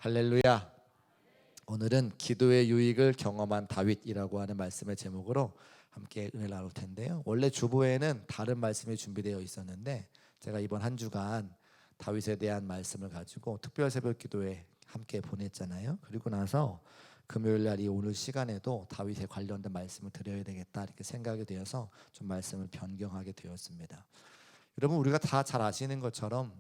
할렐루야. 오늘은 기도의 유익을 경험한 다윗이라고 하는 말씀의 제목으로 함께 은혜를 나눌 텐데요. 원래 주보에는 다른 말씀이 준비되어 있었는데 제가 이번 한 주간 다윗에 대한 말씀을 가지고 특별 새벽 기도에 함께 보냈잖아요. 그리고 나서 금요일 날 이 오늘 시간에도 다윗에 관련된 말씀을 드려야 되겠다 이렇게 생각이 되어서 좀 말씀을 변경하게 되었습니다. 여러분, 우리가 다 잘 아시는 것처럼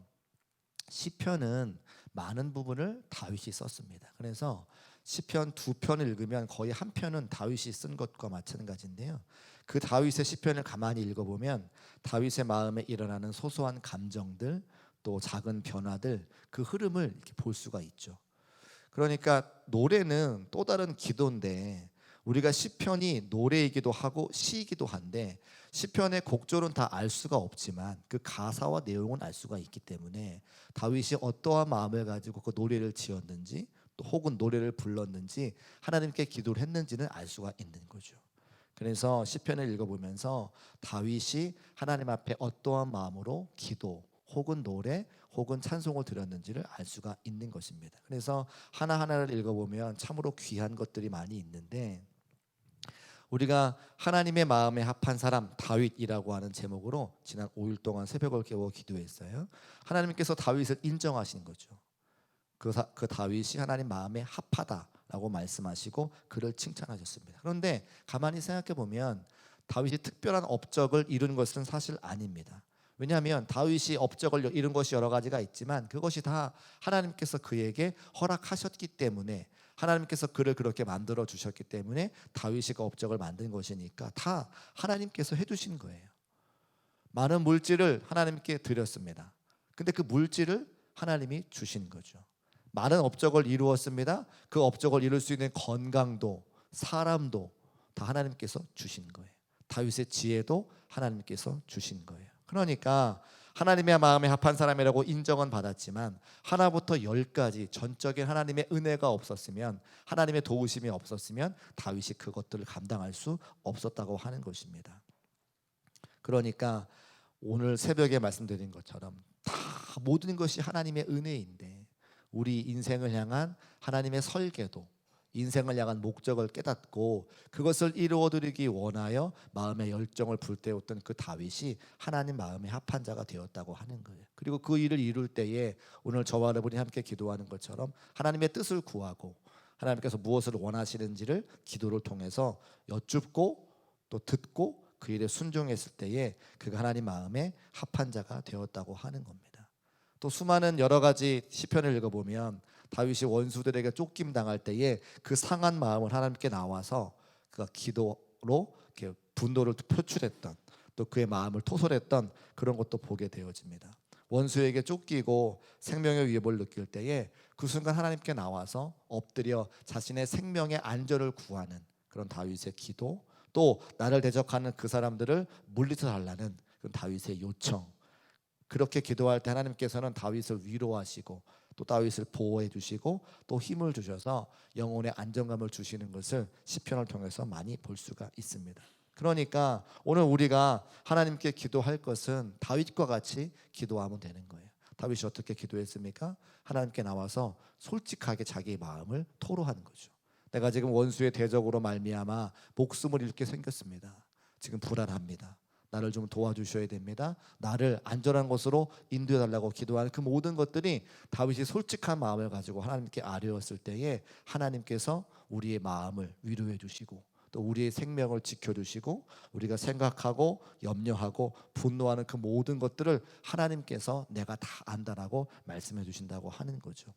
시편은 많은 부분을 다윗이 썼습니다. 그래서 시편 두 편을 읽으면 거의 한 편은 다윗이 쓴 것과 마찬가지인데요. 그 다윗의 시편을 가만히 읽어보면 다윗의 마음에 일어나는 소소한 감정들, 또 작은 변화들, 그 흐름을 이렇게 볼 수가 있죠. 그러니까 노래는 또 다른 기도인데, 우리가 시편이 노래이기도 하고 시이기도 한데, 시편의 곡조는 다 알 수가 없지만 그 가사와 내용은 알 수가 있기 때문에 다윗이 어떠한 마음을 가지고 그 노래를 지었는지, 또 혹은 노래를 불렀는지, 하나님께 기도를 했는지는 알 수가 있는 거죠. 그래서 시편을 읽어보면서 다윗이 하나님 앞에 어떠한 마음으로 기도 혹은 노래 혹은 찬송을 드렸는지를 알 수가 있는 것입니다. 그래서 하나하나를 읽어보면 참으로 귀한 것들이 많이 있는데, 우리가 하나님의 마음에 합한 사람 다윗이라고 하는 제목으로 지난 5일 동안 새벽을 깨워 기도했어요. 하나님께서 다윗을 인정하신 거죠. 그 다윗이 하나님 마음에 합하다라고 말씀하시고 그를 칭찬하셨습니다. 그런데 가만히 생각해 보면 다윗이 특별한 업적을 이룬 것은 사실 아닙니다. 왜냐하면 다윗이 업적을 이룬 것이 여러 가지가 있지만 그것이 다 하나님께서 그에게 허락하셨기 때문에, 하나님께서 그를 그렇게 만들어 주셨기 때문에 다윗이 그 업적을 만든 것이니까 다 하나님께서 해주신 거예요. 많은 물질을 하나님께 드렸습니다. 근데 그 물질을 하나님이 주신 거죠. 많은 업적을 이루었습니다. 그 업적을 이룰 수 있는 건강도, 사람도 다 하나님께서 주신 거예요. 다윗의 지혜도 하나님께서 주신 거예요. 그러니까 하나님의 마음에 합한 사람이라고 인정은 받았지만 하나부터 열까지 전적인 하나님의 은혜가 없었으면, 하나님의 도우심이 없었으면 다윗이 그것들을 감당할 수 없었다고 하는 것입니다. 그러니까 오늘 새벽에 말씀드린 것처럼 다 모든 것이 하나님의 은혜인데, 우리 인생을 향한 하나님의 설계도, 인생을 향한 목적을 깨닫고 그것을 이루어드리기 원하여 마음의 열정을 불태웠던 그 다윗이 하나님 마음에 합한 자가 되었다고 하는 거예요. 그리고 그 일을 이룰 때에 오늘 저와 여러분이 함께 기도하는 것처럼 하나님의 뜻을 구하고 하나님께서 무엇을 원하시는지를 기도를 통해서 여쭙고 또 듣고 그 일에 순종했을 때에 그가 하나님 마음에 합한 자가 되었다고 하는 겁니다. 또 수많은 여러 가지 시편을 읽어보면 다윗이 원수들에게 쫓김 당할 때에 그 상한 마음을 하나님께 나와서 그가 기도로 이렇게 분노를 표출했던, 또 그의 마음을 토설했던 그런 것도 보게 되어집니다. 원수에게 쫓기고 생명의 위협을 느낄 때에 그 순간 하나님께 나와서 엎드려 자신의 생명의 안전을 구하는 그런 다윗의 기도, 또 나를 대적하는 그 사람들을 물리쳐 달라는 그런 다윗의 요청, 그렇게 기도할 때 하나님께서는 다윗을 위로하시고 또 다윗을 보호해 주시고 또 힘을 주셔서 영혼의 안정감을 주시는 것을 시편을 통해서 많이 볼 수가 있습니다. 그러니까 오늘 우리가 하나님께 기도할 것은 다윗과 같이 기도하면 되는 거예요. 다윗이 어떻게 기도했습니까? 하나님께 나와서 솔직하게 자기의 마음을 토로하는 거죠. 내가 지금 원수의 대적으로 말미암아 목숨을 잃게 생겼습니다. 지금 불안합니다. 나를 좀 도와주셔야 됩니다. 나를 안전한 곳으로 인도해 달라고 기도하는 그 모든 것들이 다윗이 솔직한 마음을 가지고 하나님께 아뢰었을 때에 하나님께서 우리의 마음을 위로해 주시고 또 우리의 생명을 지켜주시고 우리가 생각하고 염려하고 분노하는 그 모든 것들을 하나님께서 내가 다 안다라고 말씀해 주신다고 하는 거죠.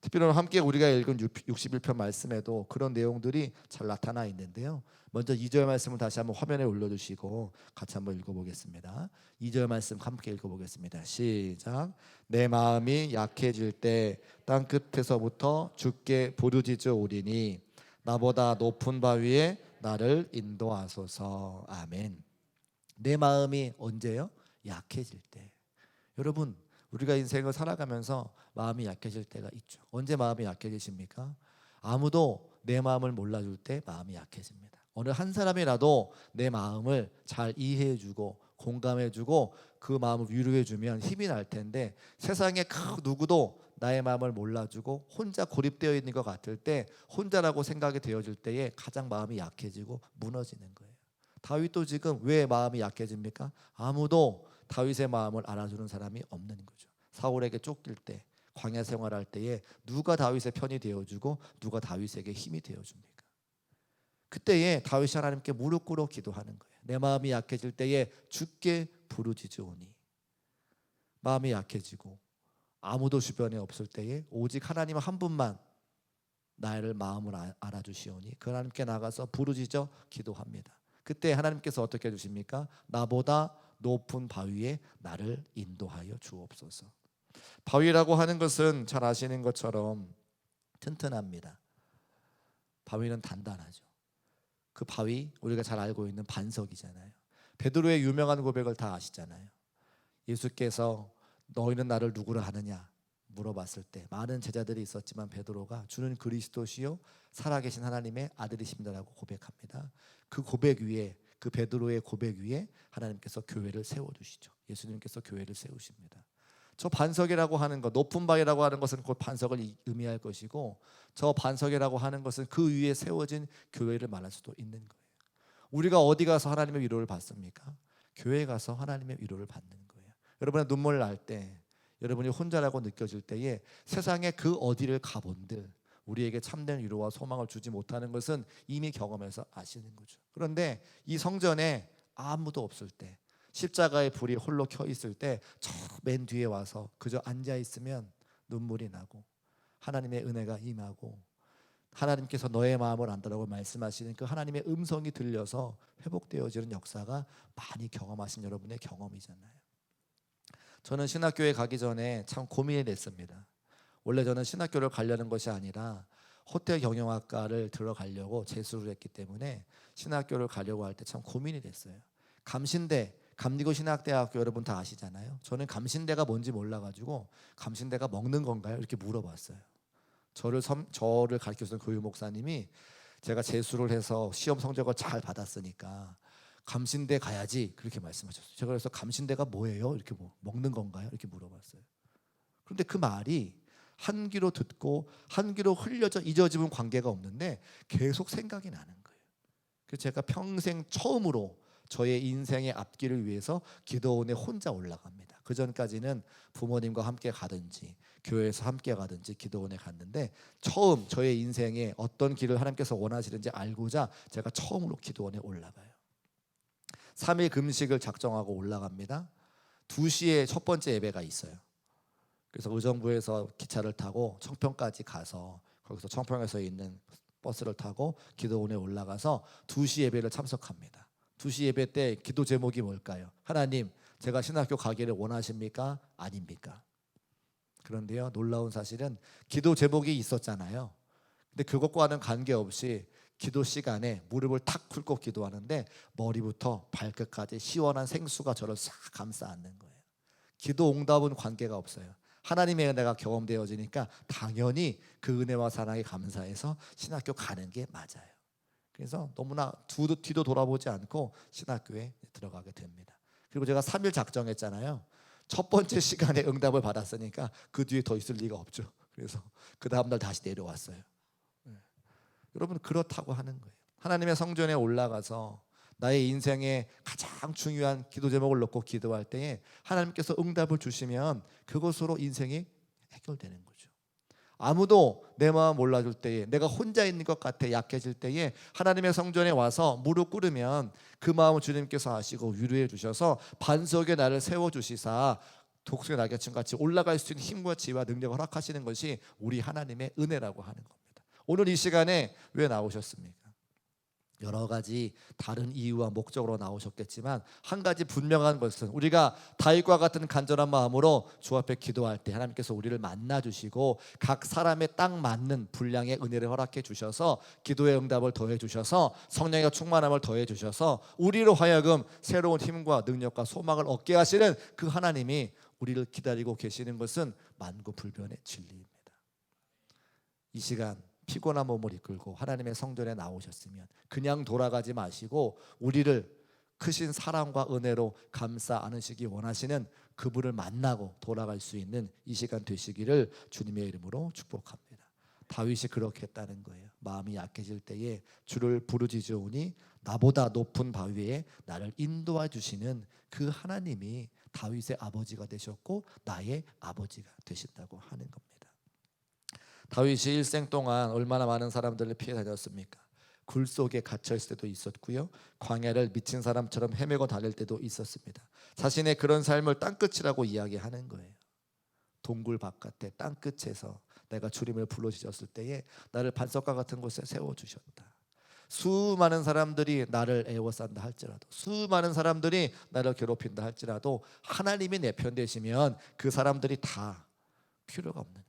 특별히 함께 우리가 읽은 61편 말씀에도 그런 내용들이 잘 나타나 있는데요. 먼저 2절 말씀을 다시 한번 화면에 올려주시고 같이 한번 읽어보겠습니다. 2절 말씀 함께 읽어보겠습니다. 시작. 내 마음이 약해질 때 땅 끝에서부터 주께 부르짖어 오리니 나보다 높은 바 위에 나를 인도하소서. 아멘. 내 마음이 언제요? 약해질 때. 여러분, 우리가 인생을 살아가면서 마음이 약해질 때가 있죠. 언제 마음이 약해지십니까? 아무도 내 마음을 몰라줄 때 마음이 약해집니다. 어느 한 사람이라도 내 마음을 잘 이해해주고 공감해주고 그 마음을 위로해주면 힘이 날 텐데, 세상에 그 누구도 나의 마음을 몰라주고 혼자 고립되어 있는 것 같을 때, 혼자라고 생각이 되어질 때에 가장 마음이 약해지고 무너지는 거예요. 다윗도 지금 왜 마음이 약해집니까? 아무도 다윗의 마음을 알아주는 사람이 없는 거죠. 사울에게 쫓길 때, 광야 생활할 때에 누가 다윗의 편이 되어주고 누가 다윗에게 힘이 되어줍니까? 그때에 다윗이 하나님께 무릎 꿇어 기도하는 거예요. 내 마음이 약해질 때에 주께 부르짖으오니. 마음이 약해지고 아무도 주변에 없을 때에 오직 하나님 한 분만 나를 마음을 알아주시오니 그 하나님께 나가서 부르짖어 기도합니다. 그때 하나님께서 어떻게 해주십니까? 나보다 높은 바위에 나를 인도하여 주옵소서. 바위라고 하는 것은 잘 아시는 것처럼 튼튼합니다. 바위는 단단하죠. 그 바위, 우리가 잘 알고 있는 반석이잖아요. 베드로의 유명한 고백을 다 아시잖아요. 예수께서 너희는 나를 누구라 하느냐 물어봤을 때 많은 제자들이 있었지만 베드로가 주는 그리스도시요 살아계신 하나님의 아들이십니다라고 고백합니다. 그 고백 위에, 그 베드로의 고백 위에 하나님께서 교회를 세워주시죠. 예수님께서 교회를 세우십니다. 저 반석이라고 하는 것, 높은 바위라고 하는 것은 곧 반석을 의미할 것이고, 저 반석이라고 하는 것은 그 위에 세워진 교회를 말할 수도 있는 거예요. 우리가 어디 가서 하나님의 위로를 받습니까? 교회에 가서 하나님의 위로를 받는 거예요. 여러분의 눈물 날 때, 여러분이 혼자라고 느껴질 때에 세상에 그 어디를 가본들 우리에게 참된 위로와 소망을 주지 못하는 것은 이미 경험해서 아시는 거죠. 그런데 이 성전에 아무도 없을 때, 십자가의 불이 홀로 켜 있을 때 저 맨 뒤에 와서 그저 앉아 있으면 눈물이 나고 하나님의 은혜가 임하고 하나님께서 너의 마음을 안다라고 말씀하시는 그 하나님의 음성이 들려서 회복되어지는 역사가 많이 경험하신 여러분의 경험이잖아요. 저는 신학교에 가기 전에 참 고민이 됐습니다. 원래 저는 신학교를 가려는 것이 아니라 호텔 경영학과를 들어가려고 재수를 했기 때문에 신학교를 가려고 할 때 참 고민이 됐어요. 감신대, 감리고 신학대학교 여러분 다 아시잖아요. 저는 감신대가 뭔지 몰라가지고 감신대가 먹는 건가요? 이렇게 물어봤어요. 저를 가르쳐주던 교육 목사님이 제가 재수를 해서 시험 성적을 잘 받았으니까 감신대 가야지 그렇게 말씀하셨어요. 제가 그래서 감신대가 뭐예요? 이렇게 먹는 건가요? 이렇게 물어봤어요. 그런데 그 말이 한 귀로 듣고 한 귀로 흘려져 잊어지는 관계가 없는데 계속 생각이 나는 거예요. 그래서 제가 평생 처음으로 저의 인생의 앞길을 위해서 기도원에 혼자 올라갑니다. 그 전까지는 부모님과 함께 가든지 교회에서 함께 가든지 기도원에 갔는데 처음 저의 인생에 어떤 길을 하나님께서 원하시는지 알고자 제가 처음으로 기도원에 올라가요. 3일 금식을 작정하고 올라갑니다. 2시에 첫 번째 예배가 있어요. 그래서 의정부에서 기차를 타고 청평까지 가서 거기서 청평에서 있는 버스를 타고 기도원에 올라가서 2시 예배를 참석합니다. 2시 예배 때 기도 제목이 뭘까요? 하나님, 제가 신학교 가기를 원하십니까? 아닙니까? 그런데요, 놀라운 사실은 기도 제목이 있었잖아요. 근데 그것과는 관계없이 기도 시간에 무릎을 탁 꿇고 기도하는데 머리부터 발끝까지 시원한 생수가 저를 싹 감싸 안는 거예요. 기도 응답은 관계가 없어요. 하나님의 은혜가 경험되어지니까 당연히 그 은혜와 사랑에 감사해서 신학교 가는 게 맞아요. 그래서 너무나 뒤도 돌아보지 않고 신학교에 들어가게 됩니다. 그리고 제가 3일 작정했잖아요. 첫 번째 시간에 응답을 받았으니까 그 뒤에 더 있을 리가 없죠. 그래서 그 다음날 다시 내려왔어요. 여러분, 그렇다고 하는 거예요. 하나님의 성전에 올라가서 나의 인생의 가장 중요한 기도 제목을 놓고 기도할 때에 하나님께서 응답을 주시면 그것으로 인생이 해결되는 거죠. 아무도 내 마음 몰라줄 때에, 내가 혼자 있는 것 같아 약해질 때에 하나님의 성전에 와서 무릎 꿇으면 그 마음을 주님께서 아시고 위로해 주셔서 반석에 나를 세워주시사 독수리 날개춤같이 올라갈 수 있는 힘과 지혜와 능력을 허락하시는 것이 우리 하나님의 은혜라고 하는 겁니다. 오늘 이 시간에 왜 나오셨습니까? 여러 가지 다른 이유와 목적으로 나오셨겠지만 한 가지 분명한 것은 우리가 다윗과 같은 간절한 마음으로 주 앞에 기도할 때 하나님께서 우리를 만나 주시고 각 사람에 딱 맞는 분량의 은혜를 허락해 주셔서 기도의 응답을 더해 주셔서 성령의 충만함을 더해 주셔서 우리로 하여금 새로운 힘과 능력과 소망을 얻게 하시는 그 하나님이 우리를 기다리고 계시는 것은 만고불변의 진리입니다. 이 시간 피곤한 몸을 이끌고 하나님의 성전에 나오셨으면 그냥 돌아가지 마시고 우리를 크신 사랑과 은혜로 감싸 안으시기 원하시는 그분을 만나고 돌아갈 수 있는 이 시간 되시기를 주님의 이름으로 축복합니다. 다윗이 그렇게 했다는 거예요. 마음이 약해질 때에 주를 부르짖으오니 나보다 높은 바위에 나를 인도해 주시는 그 하나님이 다윗의 아버지가 되셨고 나의 아버지가 되신다고 하는 겁니다. 다윗이 일생 동안 얼마나 많은 사람들을 피해 다녔습니까? 굴 속에 갇혀 있을 때도 있었고요, 광야를 미친 사람처럼 헤매고 다닐 때도 있었습니다. 자신의 그런 삶을 땅끝이라고 이야기하는 거예요. 동굴 바깥에 땅끝에서 내가 주님을 불러주셨을 때에 나를 반석과 같은 곳에 세워주셨다. 수많은 사람들이 나를 애워싼다 할지라도, 수많은 사람들이 나를 괴롭힌다 할지라도 하나님이 내 편 되시면 그 사람들이 다 필요가 없는 거예요.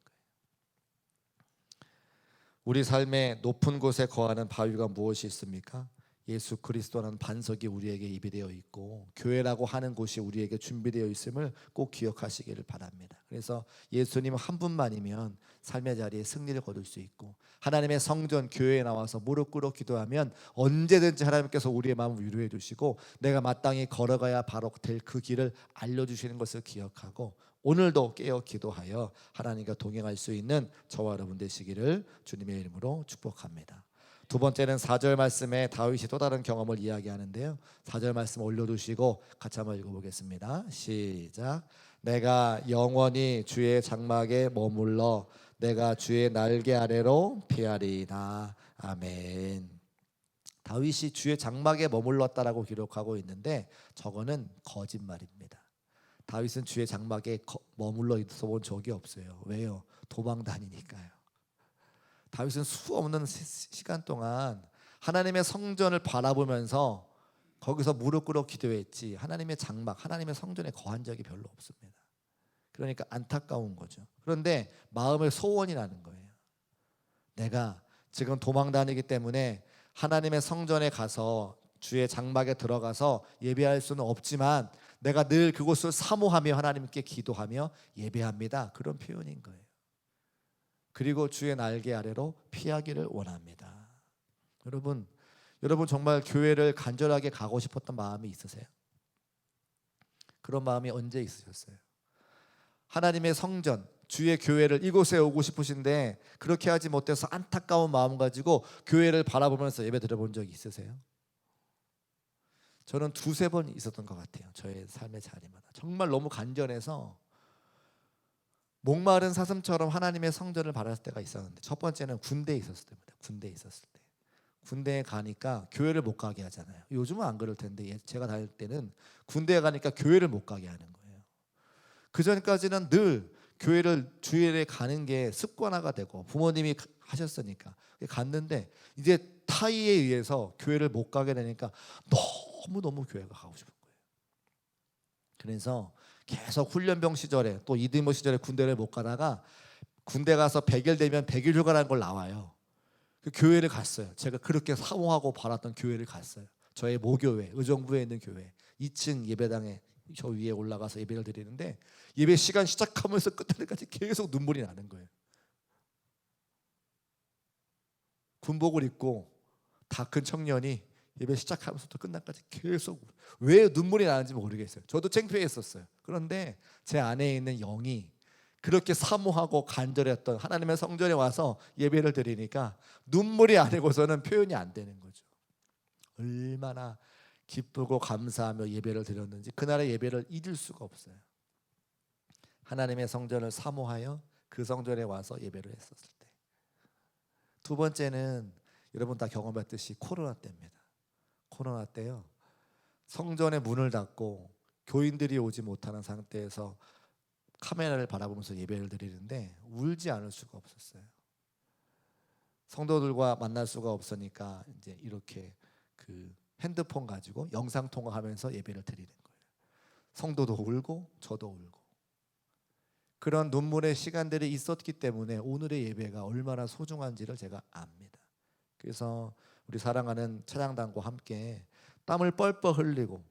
우리 삶의 높은 곳에 거하는 바위가 무엇이 있습니까? 예수 그리스도라는 반석이 우리에게 예비되어 있고 교회라고 하는 곳이 우리에게 준비되어 있음을 꼭 기억하시기를 바랍니다. 그래서 예수님 한 분만이면 삶의 자리에 승리를 거둘 수 있고, 하나님의 성전 교회에 나와서 무릎 꿇어 기도하면 언제든지 하나님께서 우리의 마음을 위로해 주시고 내가 마땅히 걸어가야 바로 될 그 길을 알려주시는 것을 기억하고 오늘도 깨어 기도하여 하나님과 동행할 수 있는 저와 여러분 되시기를 주님의 이름으로 축복합니다. 두 번째는 4절 말씀에 다윗이 또 다른 경험을 이야기하는데요, 4절 말씀 올려두시고 같이 한번 읽어보겠습니다. 시작. 내가 영원히 주의 장막에 머물러 내가 주의 날개 아래로 피하리이다. 아멘. 다윗이 주의 장막에 머물렀다라고 기록하고 있는데 저거는 거짓말입니다. 다윗은 주의 장막에 머물러 있어 본 적이 없어요. 왜요? 도망 다니니까요. 다윗은 수 없는 시간 동안 하나님의 성전을 바라보면서 거기서 무릎 꿇어 기도했지 하나님의 장막, 하나님의 성전에 거한 적이 별로 없습니다. 그러니까 안타까운 거죠. 그런데 마음의 소원이 나는 거예요. 내가 지금 도망 다니기 때문에 하나님의 성전에 가서 주의 장막에 들어가서 예배할 수는 없지만 내가 늘 그곳을 사모하며 하나님께 기도하며 예배합니다. 그런 표현인 거예요. 그리고 주의 날개 아래로 피하기를 원합니다. 여러분 정말 교회를 간절하게 가고 싶었던 마음이 있으세요? 그런 마음이 언제 있으셨어요? 하나님의 성전, 주의 교회를 이곳에 오고 싶으신데 그렇게 하지 못해서 안타까운 마음 가지고 교회를 바라보면서 예배 드려본 적이 있으세요? 저는 두세 번 있었던 것 같아요. 저의 삶의 자리마다 정말 너무 간절해서 목마른 사슴처럼 하나님의 성전을 바랐을 때가 있었는데, 첫 번째는 군대에 있었을 때입니다. 군대에 있었을 때, 군대에 가니까 교회를 못 가게 하잖아요. 요즘은 안 그럴 텐데 제가 다닐 때는 군대에 가니까 교회를 못 가게 하는 거예요. 그 전까지는 늘 교회를 주일에 가는 게 습관화가 되고 부모님이 하셨으니까 갔는데 이제 타의에 의해서 교회를 못 가게 되니까 너무 교회가 가고 싶은 거예요. 그래서 계속 훈련병 시절에 또 이드모 시절에 군대를 못 가다가 군대 가서 100일 되면 100일 휴가라는 걸 나와요. 그 교회를 갔어요. 제가 그렇게 사모하고 바랐던 교회를 갔어요. 저의 모교회, 의정부에 있는 교회 2층 예배당에 저 위에 올라가서 예배를 드리는데 예배 시간 시작하면서 끝날 때까지 계속 눈물이 나는 거예요. 군복을 입고 다 큰 청년이 예배 시작하면서부터 끝날까지 계속 왜 눈물이 나는지 모르겠어요. 저도 창피했었어요. 그런데 제 안에 있는 영이 그렇게 사모하고 간절했던 하나님의 성전에 와서 예배를 드리니까 눈물이 아니고서는 표현이 안 되는 거죠. 얼마나 기쁘고 감사하며 예배를 드렸는지 그날의 예배를 잊을 수가 없어요. 하나님의 성전을 사모하여 그 성전에 와서 예배를 했었을 때. 두 번째는 여러분 다 경험했듯이 코로나 때입니다. 코로나 때요, 성전의 문을 닫고 교인들이 오지 못하는 상태에서 카메라를 바라보면서 예배를 드리는데 울지 않을 수가 없었어요. 성도들과 만날 수가 없으니까 이제 이렇게 그 핸드폰 가지고 영상 통화하면서 예배를 드리는 거예요. 성도도 울고 저도 울고 그런 눈물의 시간들이 있었기 때문에 오늘의 예배가 얼마나 소중한지를 제가 압니다. 그래서 우리 사랑하는 찬양단과 함께 땀을 뻘뻘 흘리고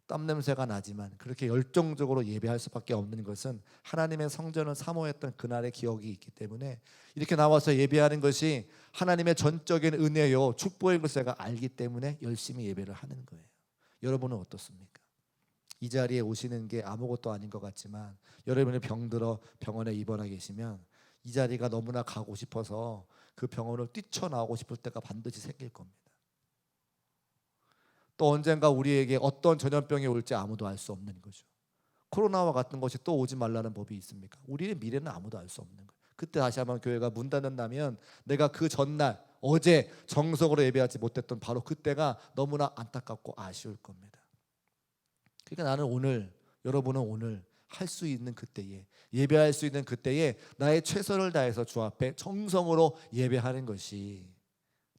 땀 냄새가 나지만 그렇게 열정적으로 예배할 수밖에 없는 것은 하나님의 성전을 사모했던 그날의 기억이 있기 때문에 이렇게 나와서 예배하는 것이 하나님의 전적인 은혜요 축복인 것을 제가 알기 때문에 열심히 예배를 하는 거예요. 여러분은 어떻습니까? 이 자리에 오시는 게 아무것도 아닌 것 같지만 여러분이 병들어 병원에 입원하 계시면 이 자리가 너무나 가고 싶어서 그 병원을 뛰쳐나오고 싶을 때가 반드시 생길 겁니다. 또 언젠가 우리에게 어떤 전염병이 올지 아무도 알 수 없는 거죠. 코로나와 같은 것이 또 오지 말라는 법이 있습니까? 우리의 미래는 아무도 알 수 없는 거예요. 그때 다시 한번 교회가 문 닫는다면 내가 그 전날 어제 정석으로 예배하지 못했던 바로 그때가 너무나 안타깝고 아쉬울 겁니다. 그러니까 나는 오늘, 여러분은 오늘 할 수 있는 그때에, 예배할 수 있는 그때에 나의 최선을 다해서 주 앞에 정성으로 예배하는 것이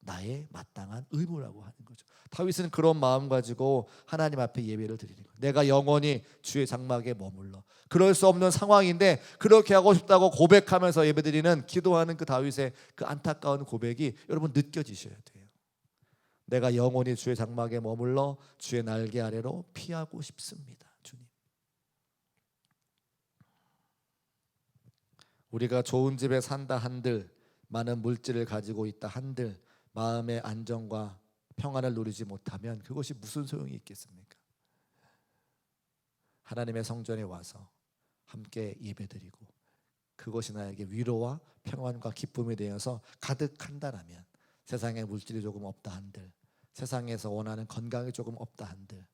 나의 마땅한 의무라고 하는 거죠. 다윗은 그런 마음 가지고 하나님 앞에 예배를 드리는 거예요. 내가 영원히 주의 장막에 머물러. 그럴 수 없는 상황인데 그렇게 하고 싶다고 고백하면서 예배드리는, 기도하는 그 다윗의 그 안타까운 고백이 여러분 느껴지셔야 돼요. 내가 영원히 주의 장막에 머물러 주의 날개 아래로 피하고 싶습니다. 주님. 우리가 좋은 집에 산다 한들, 많은 물질을 가지고 있다 한들 마음의 안정과 평안을 누리지 못하면 그것이 무슨 소용이 있겠습니까? 하나님의 성전에 와서 함께 예배드리고 그것이 나에게 위로와 평안과 기쁨이 되어서 가득한다라면, 세상에 물질이 조금 없다 한들, 세상에서 원하는 건강이 조금 없다 한들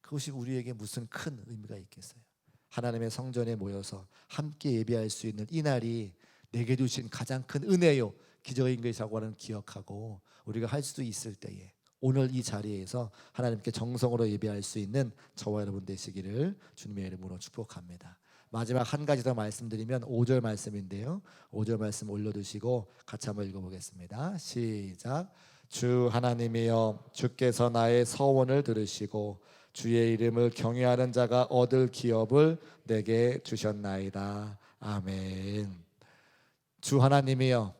그것이 우리에게 무슨 큰 의미가 있겠어요? 하나님의 성전에 모여서 함께 예배할 수 있는 이 날이 내게 주신 가장 큰 은혜요 기적인 것이라고 하는 기억하고 우리가 할 수 있을 때에 오늘 이 자리에서 하나님께 정성으로 예배할 수 있는 저와 여러분 되시기를 주님의 이름으로 축복합니다. 마지막 한 가지 더 말씀드리면 5절 말씀인데요. 5절 말씀 올려두시고 같이 한번 읽어보겠습니다. 시작. 주 하나님이여, 주께서 나의 서원을 들으시고 주의 이름을 경외하는 자가 얻을 기업을 내게 주셨나이다. 아멘. 주 하나님이여,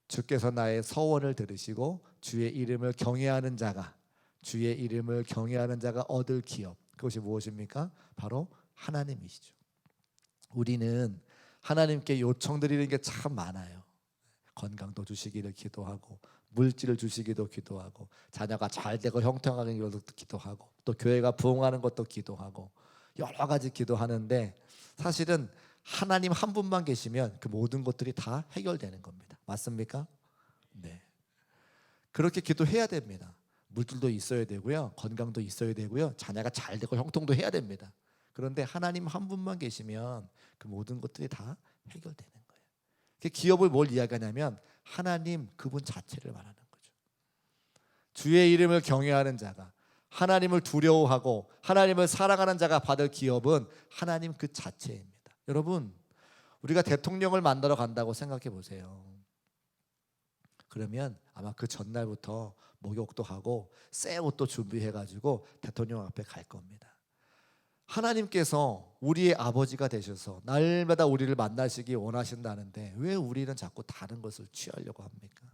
주께서 나의 서원을 들으시고 주의 이름을 경외하는 자가, 주의 이름을 경외하는 자가 얻을 기업, 그것이 무엇입니까? 바로 하나님이시죠. 우리는 하나님께 요청드리는 게 참 많아요. 건강도 주시기를 기도하고, 물질을 주시기도 기도하고, 자녀가 잘 되고 형통하는 것도 기도하고, 또 교회가 부흥하는 것도 기도하고, 여러 가지 기도하는데 사실은 하나님 한 분만 계시면 그 모든 것들이 다 해결되는 겁니다. 맞습니까? 네. 그렇게 기도해야 됩니다. 물질도 있어야 되고요, 건강도 있어야 되고요, 자녀가 잘 되고 형통도 해야 됩니다. 그런데 하나님 한 분만 계시면 그 모든 것들이 다 해결되는 거예요. 기업을 뭘 이야기하냐면 하나님 그분 자체를 말하는 거죠. 주의 이름을 경외하는 자가, 하나님을 두려워하고 하나님을 사랑하는 자가 받을 기업은 하나님 그 자체입니다. 여러분, 우리가 대통령을 만나러 간다고 생각해 보세요. 그러면 아마 그 전날부터 목욕도 하고 새 옷도 준비해가지고 대통령 앞에 갈 겁니다. 하나님께서 우리의 아버지가 되셔서 날마다 우리를 만나시기 원하신다는데 왜 우리는 자꾸 다른 것을 취하려고 합니까?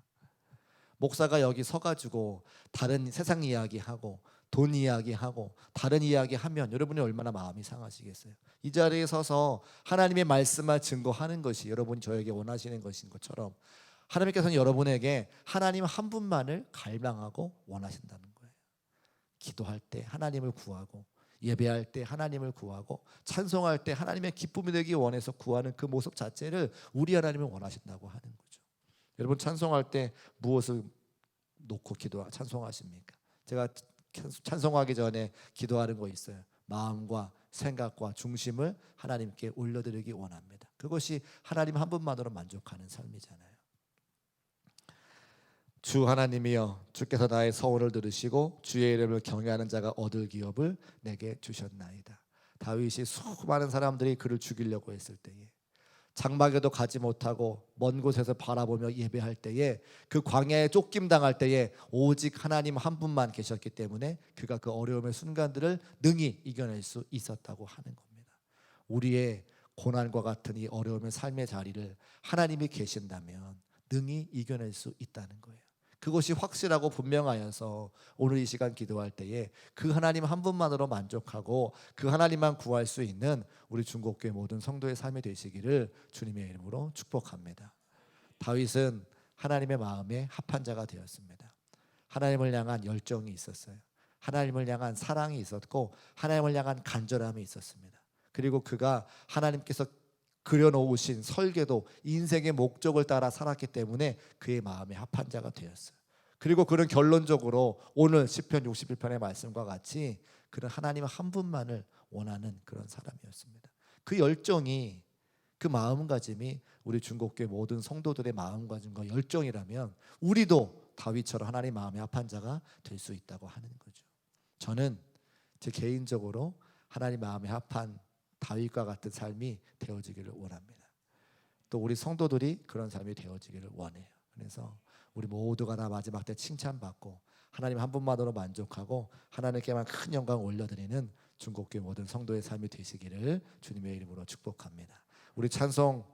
목사가 여기 서가지고 다른 세상 이야기하고 돈 이야기하고 다른 이야기하면 여러분이 얼마나 마음이 상하시겠어요? 이 자리에 서서 하나님의 말씀을 증거하는 것이 여러분이 저에게 원하시는 것인 것처럼 하나님께서는 여러분에게 하나님 한 분만을 갈망하고 원하신다는 거예요. 기도할 때 하나님을 구하고, 예배할 때 하나님을 구하고, 찬송할 때 하나님의 기쁨이 되기 원해서 구하는 그 모습 자체를 우리 하나님을 원하신다고 하는 거죠. 여러분, 찬송할 때 무엇을 놓고 찬송하십니까? 제가 찬송하기 전에 기도하는 거 있어요. 마음과 생각과 중심을 하나님께 올려드리기 원합니다. 그것이 하나님 한 분만으로 만족하는 삶이잖아요. 주 하나님이여, 주께서 나의 서원을 들으시고 주의 이름을 경외하는 자가 얻을 기업을 내게 주셨나이다. 다윗이 수많은 사람들이 그를 죽이려고 했을 때에, 장막에도 가지 못하고 먼 곳에서 바라보며 예배할 때에, 그 광야에 쫓김당할 때에 오직 하나님 한 분만 계셨기 때문에 그가 그 어려움의 순간들을 능히 이겨낼 수 있었다고 하는 겁니다. 우리의 고난과 같은 이 어려움의 삶의 자리를 하나님이 계신다면 능히 이겨낼 수 있다는 거예요. 그것이 확실하고 분명하여서 오늘 이 시간 기도할 때에 그 하나님 한 분만으로 만족하고 그 하나님만 구할 수 있는 우리 중국교회 모든 성도의 삶이 되시기를 주님의 이름으로 축복합니다. 다윗은 하나님의 마음에 합한 자가 되었습니다. 하나님을 향한 열정이 있었어요. 하나님을 향한 사랑이 있었고 하나님을 향한 간절함이 있었습니다. 그리고 그가 하나님께서 그려놓으신 설계도, 인생의 목적을 따라 살았기 때문에 그의 마음에 합한 자가 되었어요. 그리고 그는 결론적으로 오늘 시편 61편의 말씀과 같이 그는 하나님 한 분만을 원하는 그런 사람이었습니다. 그 열정이, 그 마음가짐이 우리 중국교회 모든 성도들의 마음가짐과 열정이라면 우리도 다윗처럼 하나님 마음에 합한 자가 될 수 있다고 하는 거죠. 저는 제 개인적으로 하나님 마음에 합한 다윗과 같은 삶이 되어지기를 원합니다. 또 우리 성도들이 그런 삶이 되어지기를 원해요. 그래서 우리 모두가 다 마지막 때 칭찬받고 하나님 한 분만으로 만족하고 하나님께만 큰 영광 올려드리는 중국교회 모든 성도의 삶이 되시기를 주님의 이름으로 축복합니다. 우리 찬송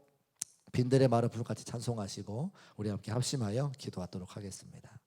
빈들의 마른 부분 같이 찬송하시고 우리 함께 합심하여 기도하도록 하겠습니다.